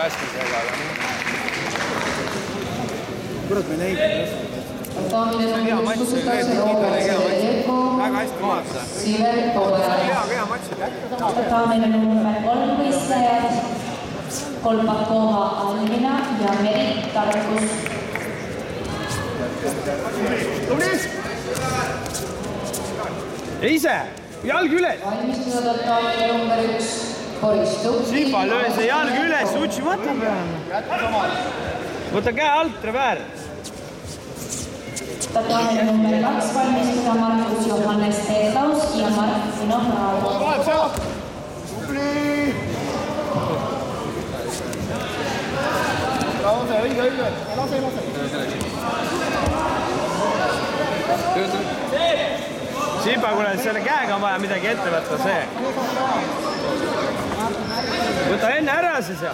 käskmisega. Kurat, me neid hea matš, väga hästi maadsa. Hea matš. Taamine number 3 võistlejad, Kolpakova Almina ja Merit Tarkus. Ja ise, jalg üles. Valmistunud taamine number 1, Boris Tukki. Sipa, löö see jalg üles, utsimata peale. Võta käe alt, Rever. Taamine number 2 valmistuda Markus Johannes Teetaus ja Martino Raavo. Lase, õige. Lase. Sipa, kuule, selle käega on vaja midagi ette võtta, see. Võta enne ära siis ja.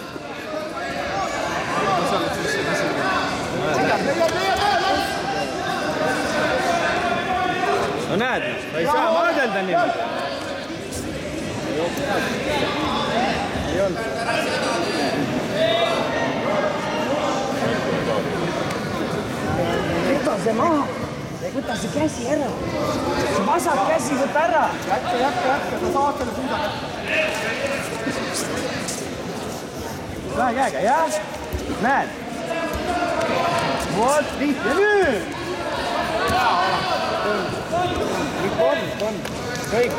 No näed, ta ei saa maadelda niimoodi. Ei olnud. Võta see maha, võta see käsi ära. See vasak käsi võta ära. Jätka, sa saad selle suuda. Vähe käega, jah? Näed? Vot, liht ja nüüd! Kõik on. Kõik.